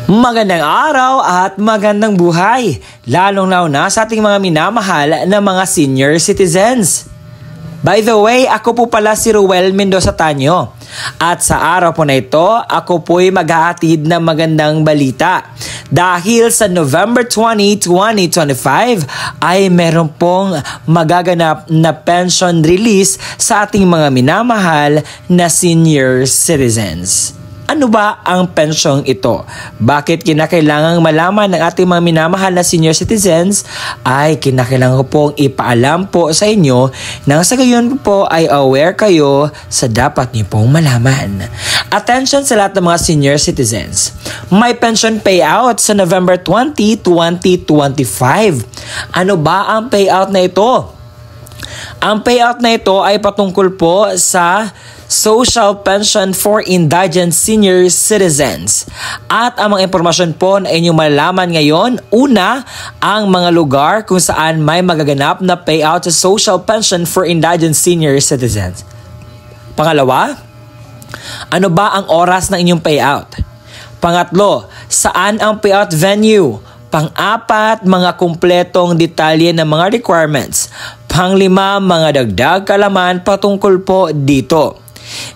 Magandang araw at magandang buhay, lalong-lalo na sa ating mga minamahal na mga senior citizens. By the way, ako po pala si Ruel Mendoza Tanyo. At sa araw po na ito, ako po'y maghahatid ng magandang balita. Dahil sa November 20, 2025 ay meron pong magaganap na pension release sa ating mga minamahal na senior citizens. Ano ba ang pensyong ito? Bakit kinakailangang malaman ng ating mga minamahal na senior citizens? Ay kinakailangan ko pong ipaalam po sa inyo nang sa gayon po ay aware kayo sa dapat niyo pong malaman. Attention sa lahat ng mga senior citizens. May pension payout sa November 20, 2025. Ano ba ang payout na ito? Ang payout na ito ay patungkol po sa Social Pension for Indigent Senior Citizens. At ang mga impormasyon po na inyong malalaman ngayon, una, ang mga lugar kung saan may magaganap na payout sa Social Pension for Indigent Senior Citizens. Pangalawa, ano ba ang oras ng inyong payout? Pangatlo, saan ang payout venue? Pang-apat, mga kumpletong detalye ng mga requirements. Panglima, mga dagdag kalaman patungkol po dito.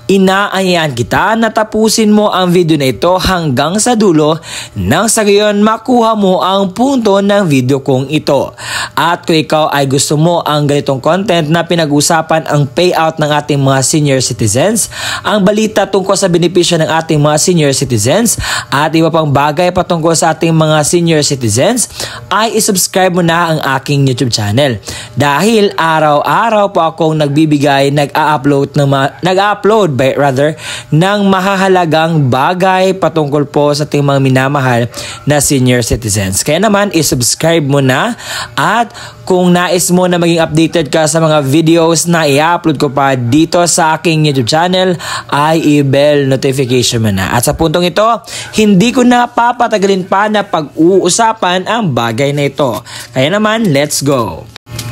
Inaayahan kita na tapusin mo ang video na ito hanggang sa dulo nang sa gayon makuha mo ang punto ng video kong ito. At kung ikaw ay gusto mo ang ganitong content na pinag-usapan ang payout ng ating mga senior citizens, ang balita tungkol sa benepisyo ng ating mga senior citizens at iba pang bagay patungkol sa ating mga senior citizens, ay isubscribe mo na ang aking YouTube channel. Dahil araw-araw po akong nag-upload ng mahahalagang bagay patungkol po sa ating mga minamahal na senior citizens. Kaya naman, isubscribe mo na at kung nais mo na maging updated ka sa mga videos na i-upload ko pa dito sa aking YouTube channel, ay i-bell notification mo na. At sa puntong ito, hindi ko na papatagalin pa na pag-uusapan ang bagay na ito. Kaya naman, let's go!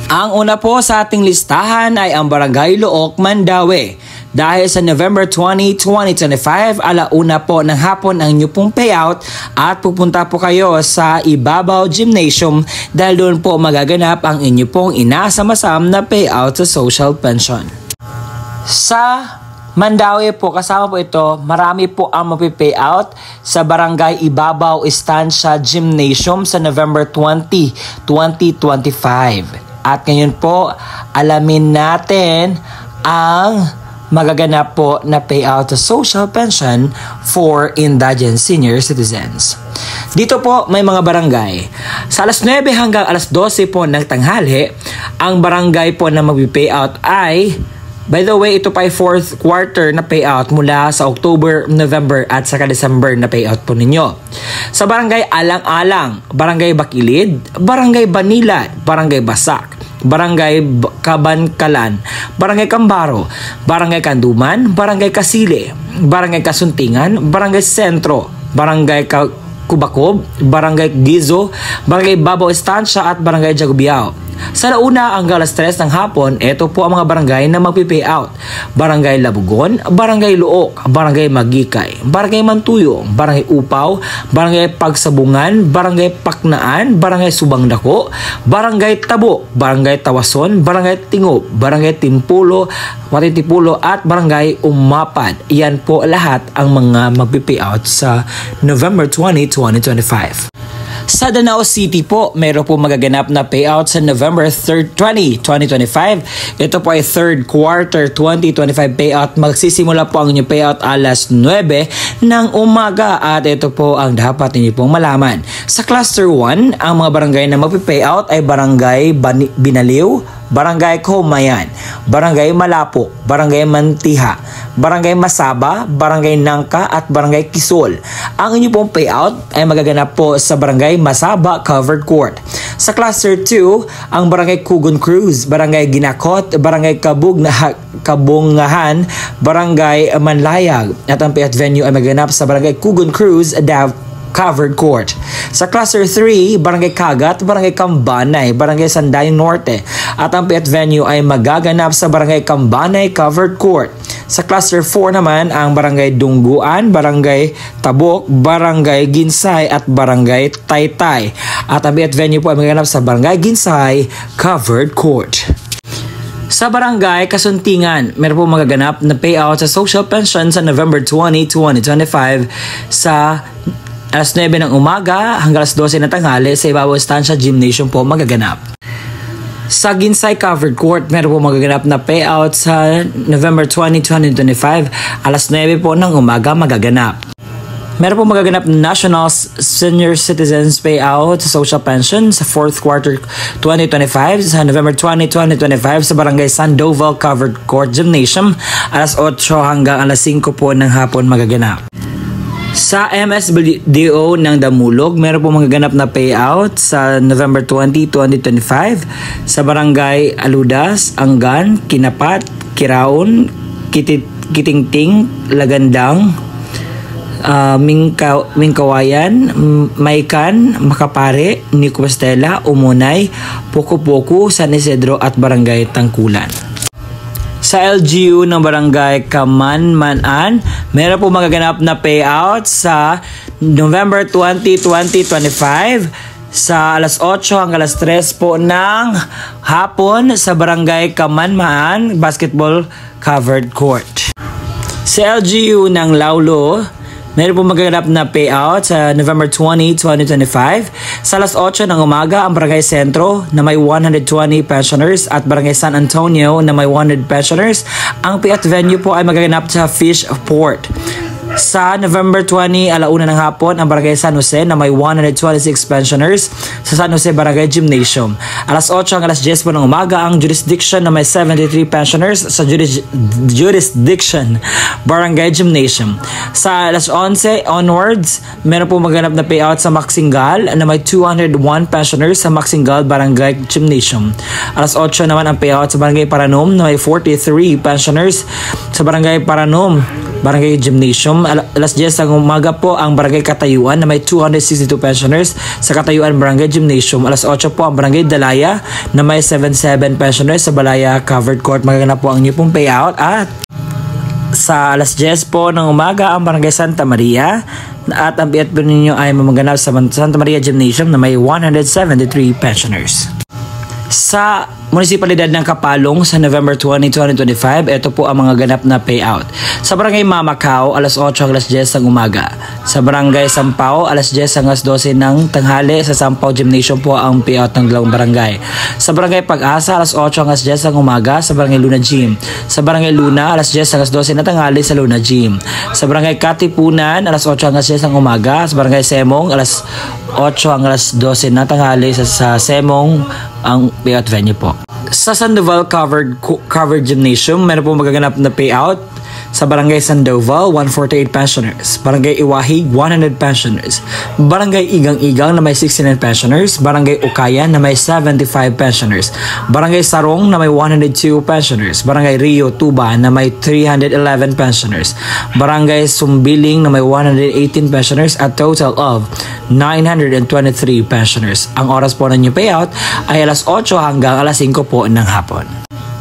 Ang una po sa ating listahan ay ang Barangay Luok, Mandaue. Dahil sa November 20, 2025, alauna po ng hapon ang inyong pong payout at pupunta po kayo sa Ibabaw Gymnasium dahil doon po magaganap ang inyong pong inaasam-asam na payout sa social pension. Sa Mandaue po, kasama po ito, marami po ang mapipayout sa Barangay Ibabaw Estancia Gymnasium sa November 20, 2025. At ngayon po, alamin natin ang magaganap po na payout sa social pension for indigent senior citizens. Dito po may mga barangay. Sa alas 9 hanggang alas 12 po ng tanghali, ang barangay po na mag-payout ay, by the way, ito pa ay 4th quarter na payout mula sa October, November at saka December na payout po ninyo. Sa barangay Alang-Alang, Barangay Bakilid, Barangay Banilad, Barangay Basak, Barangay Kabankalan, Barangay Kambaro, Barangay Kanduman, Barangay Kasile, Barangay Kasuntingan, Barangay Sentro, Barangay Kubakob, Barangay Gizo, Barangay Babaw Estancia at Barangay Jagubiao. Sa launa hanggang alas 3 ng hapon, ito po ang mga barangay na magpipayout. Barangay Labugon, Barangay Luok, Barangay Magikay, Barangay Mantuyo, Barangay Upaw, Barangay Pagsabungan, Barangay Paknaan, Barangay Subangdako, Barangay Tabo, Barangay Tawason, Barangay Tingob, Barangay Timpulo, Watitipulo at Barangay Umapad. Yan po lahat ang mga magpipayout sa November 20, 2025. Sa Danao City po, mayroon po magaganap na payout sa November 3, 2025. Ito po ay 3rd quarter 2025 payout. Magsisimula po ang inyong payout alas 9 ng umaga at ito po ang dapat niyo pong malaman. Sa Cluster 1, ang mga barangay na magpipayout ay Barangay Binaliw, Barangay Kumayan, Barangay Malapo, Barangay Mantiha, Barangay Masaba, Barangay Nangka at Barangay Kisol. Ang inyong pong payout ay magaganap po sa Barangay Masaba Covered Court. Sa Cluster 2, ang Barangay Kugon Cruz, Barangay Ginakot, Barangay Kabungahan, Barangay Manlayag at ang payout venue ay magaganap sa Barangay Kugon Cruz, Covered Court. Sa Cluster 3, Barangay Kagat, Barangay Kambanay, Barangay Sandayan Norte at ang payout venue ay magaganap sa Barangay Kambanay Covered Court. Sa Cluster 4 naman ang Barangay Dungguan, Barangay Tabok, Barangay Ginsay at Barangay Taytay. At ang PIAT venue po ay magaganap sa Barangay Ginsay Covered Court. Sa Barangay Kasuntingan, meron po magaganap na payout sa social pension sa November 20, 2025 sa alas 9 ng umaga hanggang alas 12 ng tanghali sa Ibabaw Estancia Gymnasium po magaganap. Sa Ginsay Covered Court, meron po magaganap na payout sa November 20, 2025 alas 9 po ng umaga magaganap. Meron po magaganap na National Senior Citizens Payout sa Social Pension sa 4th quarter 2025 sa November 20, 2025 sa Barangay Sandoval Covered Court Gymnasium alas 8 hanggang alas 5 po ng hapon magaganap. Sa MSBDO ng Damulog, meron po magaganap na payout sa November 20, 2025 sa Barangay Aludas, Angan, Kinapat, Kiraon, Kitingting, Lagandang, Mingkawayan, Maykan, Makapare, Nico Estela, Umunay, Poco-Poco, San Isidro at Barangay Tangkulan. Sa LGU ng Barangay Kamanmanan, meron po magaganap na payout sa November 20, 2025 sa alas 8 hanggang alas 3 po ng hapon sa Barangay Kamanmaan Basketball Covered Court. Sa LGU ng Laulo, meron po magaganap na payout sa November 20, 2025 sa alas 8 ng umaga ang Barangay Sentro na may 120 pensioners at Barangay San Antonio na may 100 pensioners. Ang PIAT venue po ay magaganap sa Fish Port. Sa November 20, alauna ng hapon, ang Barangay San Jose na may 126 pensioners sa San Jose Barangay Gymnasium. Alas 8 hanggang alas 10 po ng umaga, ang jurisdiction na may 73 pensioners sa jurisdiction Barangay Gymnasium. Sa alas 11 onwards, meron po magaganap na payout sa Maxingal na may 201 pensioners sa Maxingal Barangay Gymnasium. Alas 8 naman ang payout sa Barangay Paranom na may 43 pensioners sa Barangay Paranom Barangay Gymnasium. Alas 10 ng umaga po ang Barangay Katayuan na may 262 pensioners sa Katayuan Barangay Gymnasium. Alas 8 po ang Barangay Dalaya na may 77 pensioners sa Balaya Covered Court. Magaganap po ang inyo pong payout. At sa alas 10 po ng umaga ang Barangay Santa Maria at ang PIAT po ninyo ay mamaganap sa Santa Maria Gymnasium na may 173 pensioners. Sa Munisipalidad ng Kapalong sa November 20, 2025, ito po ang mga ganap na payout. Sa Barangay Mamakaw, alas 8 hanggang alas 10 ng umaga. Sa Barangay Sampao, alas 10 hanggang alas 12 ng tanghali. Sa Sampao Gymnasium po ang payout ng dalawang barangay. Sa Barangay Pag-asa, alas 8 hanggang alas 10 ng umaga sa Barangay Luna Gym. Sa Barangay Luna, alas 10 hanggang alas 12 ng tanghali sa Luna Gym. Sa Barangay Katipunan, alas 8 hanggang alas 10 ng umaga. Sa Barangay Semong, alas 8 hanggang alas 12 ng tanghali sa Semong ang payout venue po. Sa Sandoval Covered Gymnasium, meron po magaganap na payout sa Barangay Sandoval, 148 pensioners. Barangay Iwahig, 100 pensioners. Barangay Igang-Igang na may 69 pensioners. Barangay Ukayan na may 75 pensioners. Barangay Sarong na may 102 pensioners. Barangay Rio Tuba na may 311 pensioners. Barangay Sumbiling na may 118 pensioners at total of 923 pensioners. Ang oras po ng new payout ay alas 8 hanggang alas 5 po ng hapon.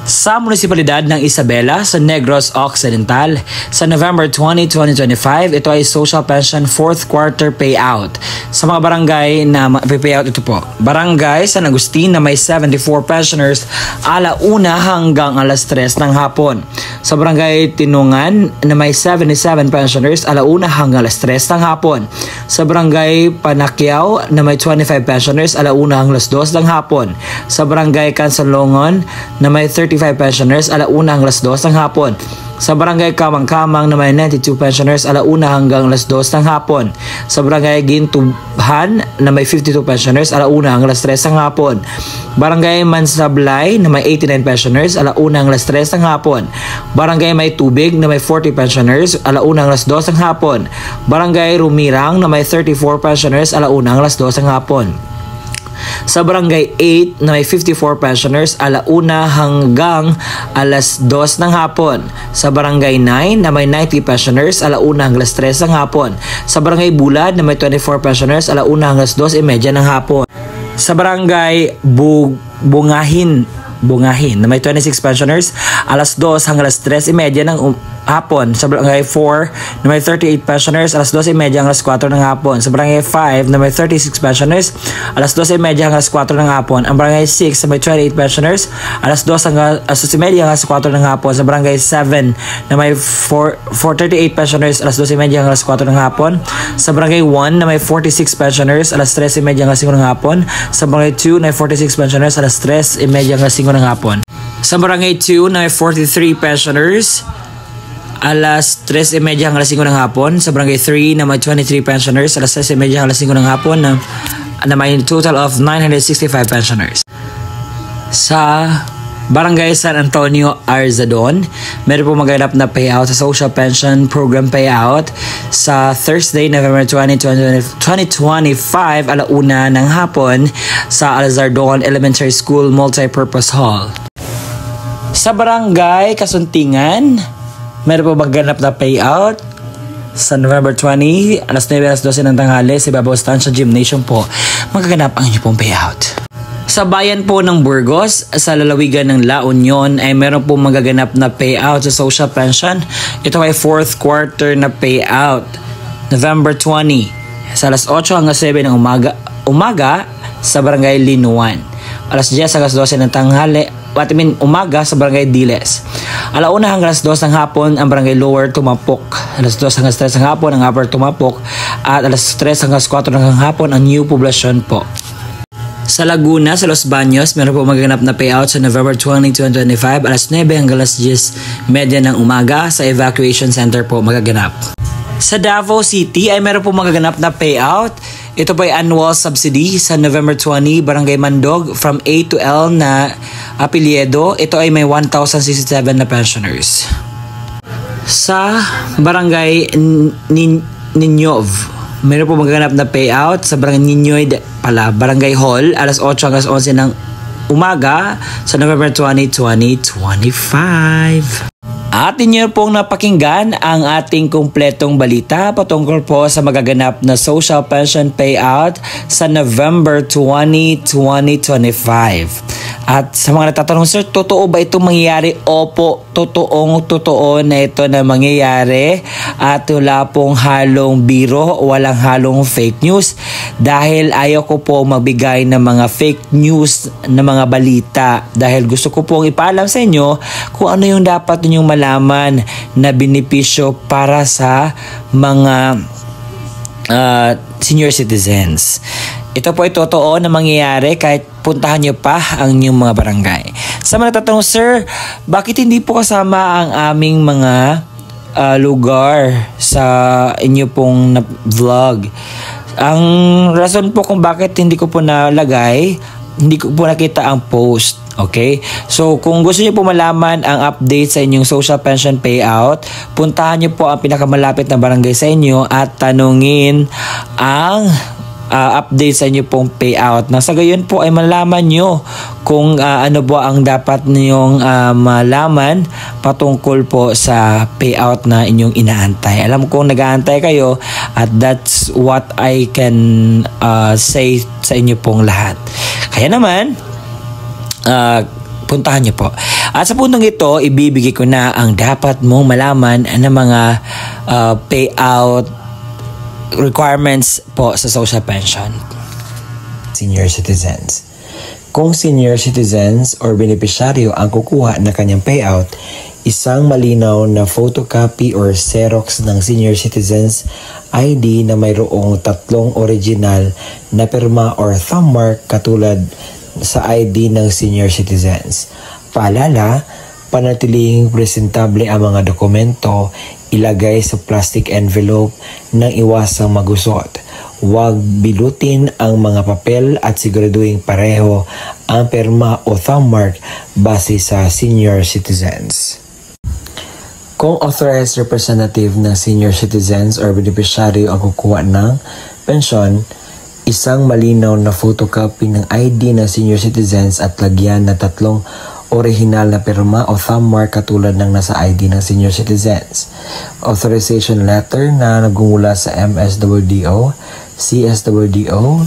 Sa Munisipalidad ng Isabela sa Negros Occidental sa November 20, 2025, ito ay social pension 4th quarter payout. Sa mga barangay na payout ito po, Barangay San Agustin na may 74 pensioners alauna hanggang alas 3 ng hapon. Sa Barangay Tinungan na may 77 pensioners alauna hanggang alas 3 ng hapon. Sa Barangay Panakyaw na may 25 pensioners alauna hanggang alas 2 ng hapon. Sa Barangay Kansalongon na may 35 pensioners alauna hanggang alas 2 ng hapon. Sa Barangay Kamang-Kamang na may 92 pensioners alauna hanggang alas 2 ng hapon. Sa Barangay Gintuban na may 52 pensioners alauna hanggang alas 3 ng hapon. Barangay Mansablay na may 89 pensioners alauna hanggang alas 3 ng hapon. Barangay May Tubig na may 40 pensioners alauna hanggang alas 2 ng hapon. Barangay Rumirang na may 34 pensioners alauna hanggang alas 2 ng hapon. Sa Barangay 8 na may 54 pensioners alauna hanggang alas 2 ng hapon. Sa Barangay 9 na may 90 pensioners alauna hanggang alas 3 ng hapon. Sa Barangay Bulad na may 24 pensioners alauna hanggang alas 2:30 ng hapon. Sa Barangay Bungahin na may 26 pensioners alas 2 hanggang alas 3:30 hapon. Sa barangay 4 na may 38 pensioners, alas 12:30 hanggang alas 4 ng hapon. Sa barangay 5 na may 36 pensioners, alas 12:30 hanggang alas 4 ng hapon. Ang barangay 6 na may 28 pensioners, alas 2 hanggang alas 12:30 hanggang alas 4 ng hapon. Sa barangay 7 na may 438 pensioners, alas 12:30 hanggang alas 4 ng hapon. Sa barangay 1 na may 46 pensioners, alas 13:30 hanggang alas 5 ng hapon. Sa barangay 2 na may 46 pensioners, alas 13:30 hanggang alas 5 ng hapon. Sa barangay 2 na may 43 pensioners, alas 3:30 hanggang alas 5 ng hapon. Sa barangay 3 na may 23 pensioners, alas 3:30 hanggang alas 5 ng hapon na may total of 965 pensioners. Sa barangay San Antonio, Arzadon, meron po maganap na payout sa Social Pension Program payout sa Thursday, November 20, 2025, alauna ng hapon sa Alzardon Elementary School Multipurpose Hall. Sa barangay Kasuntingan, meron po maganap na payout sa November 20, alas 9 alas 12 ng tanghali sa Ibabaw Estancia Gymnasium po magaganap ang inyong pong payout. Sa bayan po ng Burgos, sa lalawigan ng La Union ay meron po magaganap na payout sa social pension. Ito ay 4th quarter na payout. November 20, sa alas 8 hanggang 7 ng umaga sa barangay Linuan. Alas 10 hanggang 12 ng tanghali, umaga sa barangay Diles. Alauna hanggang alas 2 ng hapon ang barangay Lower Tumapok. Alas 2 hanggang 3 ng hapon ang Upper Tumapok. At alas 3 hanggang 4 ng hapon ang New Poblacion po. Sa Laguna, sa Los Baños, meron po magaganap na payout sa November 20, 2025. Alas 9 hanggang alas 10:30 ng umaga sa Evacuation Center po magaganap. Sa Davao City ay meron po magaganap na payout. Ito po ay annual subsidy sa November 20, Barangay Mandog from A to L na apelyedo. Ito ay may 1,067 na pensioners. Sa Barangay Ninyov, meron po magaganap na payout sa Barangay Ninyoy Barangay Hall, alas 8 hanggang 11 ng umaga sa November 20, 2025. At inyo pong napakinggan ang ating kumpletong balita patungkol po sa magaganap na social pension payout sa November 20, 2025. At sa mga natatanong, sir, totoo ba itong mangyayari? Opo, totoo na ito na mangyayari at wala pong halong biro, walang halong fake news dahil ayaw ko po magbigay ng mga fake news na mga balita dahil gusto ko pong ipaalam sa inyo kung ano yung dapat ninyong malaman na benepisyo para sa mga senior citizens. Ito po ay totoo na mangyayari kahit puntahan nyo pa ang inyong mga barangay. Sa mga natatanong, sir, bakit hindi po kasama ang aming mga lugar sa inyo pong vlog? Ang rason po kung bakit hindi ko po nalagay, hindi ko po nakita ang post. Okay? So, kung gusto niyo po malaman ang update sa inyong social pension payout, puntahan niyo po ang pinakamalapit na barangay sa inyo at tanungin ang update sa inyo pong payout. Nang sa gayon po ay malaman nyo kung ano po ang dapat niyong malaman patungkol po sa payout na inyong inaantay. Alam kong nag-aantay kayo at that's what I can say sa inyo pong lahat. Kaya naman, puntahan niyo po. At sa puntong ito, ibibigay ko na ang dapat mong malaman ng mga payout requirements po sa social pension. Senior citizens. Kung senior citizens or beneficiaryo ang kukuha ng kanyang payout, isang malinaw na photocopy or Xerox ng senior citizens ID na mayroong 3 original na pirma or thumb mark katulad sa ID ng senior citizens. Paalala, panatiling presentable ang mga dokumento, ilagay sa plastic envelope nang iwasang magusot. Huwag bilutin ang mga papel at siguraduhin pareho ang pirma o thumb mark base sa senior citizens. Kung authorized representative ng senior citizens or beneficiary ang kukuha ng pensyon, isang malinaw na photocopy ng ID ng senior citizens at lagyan na 3 original na pirma o thumb mark katulad ng nasa ID ng senior citizens. Authorization letter na nagmumula sa MSWDO, CSWDO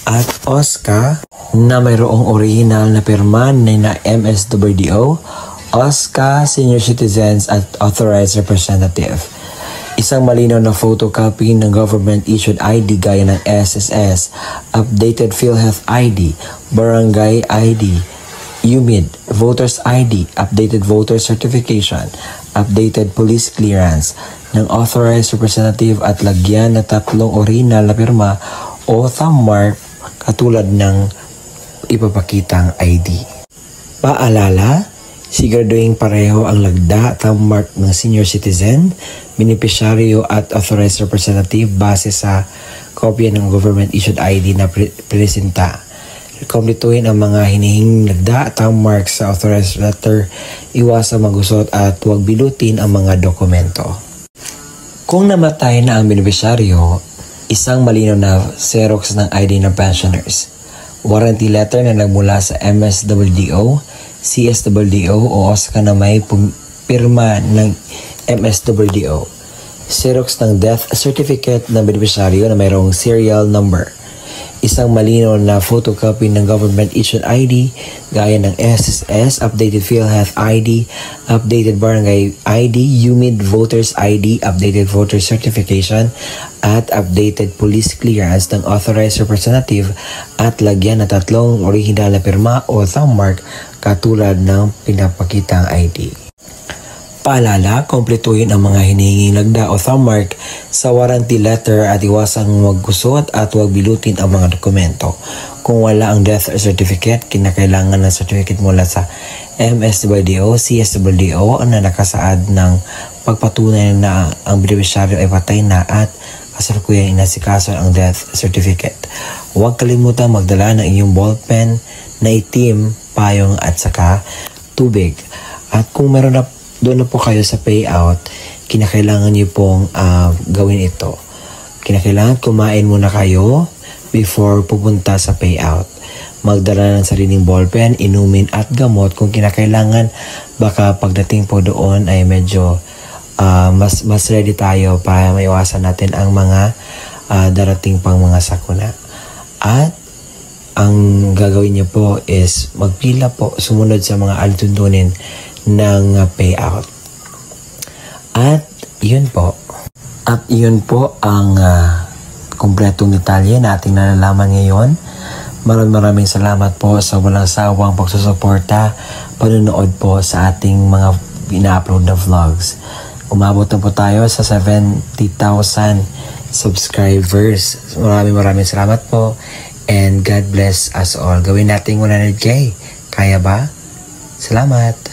at OSCA na mayroong original na pirma na MSWDO, OSCA, Senior Citizens at Authorized Representative. Isang malinaw na photocopy ng government-issued ID gaya ng SSS, updated PhilHealth ID, Barangay ID, UMID, Voters ID, updated voter certification, updated police clearance ng authorized representative at lagyan na 3 original na pirma o thumb mark katulad ng ipapakitang ID. Paalala, siguraduhin pareho ang lagda thumb mark ng senior citizen, beneficiaryo at authorized representative base sa kopya ng government-issued ID na presenta. Kumpletuhin ang mga hinihinging lagda thumb mark sa authorized letter, iwasan magusot at huwag bilutin ang mga dokumento. Kung namatay na ang beneficiaryo, isang malinaw na Xerox ng ID ng pensioners, warranty letter na nagmula sa MSWDO, CSWDO o OSCA na may pirma ng MSWDO, Xerox ng death certificate ng beneficiaryo na mayroong serial number, isang malinaw na photocopy ng government-issued ID gaya ng SSS, updated PhilHealth ID, updated Barangay ID, UMID Voters ID, updated voter certification, at updated police clearance ng authorized representative at lagyan na 3 original na pirma o thumb mark katulad ng pinapakitang ID. Paalala, kumpletuhin ang mga hinihinging lagda o thumb mark sa warranty letter at iwasang maggusot at huwag bilutin ang mga dokumento. Kung wala ang death certificate, kinakailangan ng certificate mula sa MSWDO, CSWDO na nakasaad ng pagpatunay na ang beneficiaryo ay patay na at kasalukuyang inasikaso ang death certificate. Huwag kalimutan magdala ng inyong ballpen na itim, payong at saka tubig. At kung meron na doon na po kayo sa payout, kinakailangan niyo pong gawin ito. Kinakailangan kumain muna kayo before pupunta sa payout. Magdala ng sariling ballpen, inumin at gamot kung kinakailangan. Baka pagdating po doon ay medyo mas ready tayo para maiwasan natin ang mga darating pang mga sakuna. At ang gagawin niyo po is magpila po, sumunod sa mga alituntunin ng payout. At yun po. At yun po ang kumpletong detalye na ating nalalaman ngayon. Maraming salamat po sa walang sawang pagsusuporta, panonood po sa ating mga ina-upload na vlogs. Umabot na po tayo sa 70,000 subscribers. Maraming salamat po and God bless us all. Gawin natin 100K. Kaya ba? Salamat!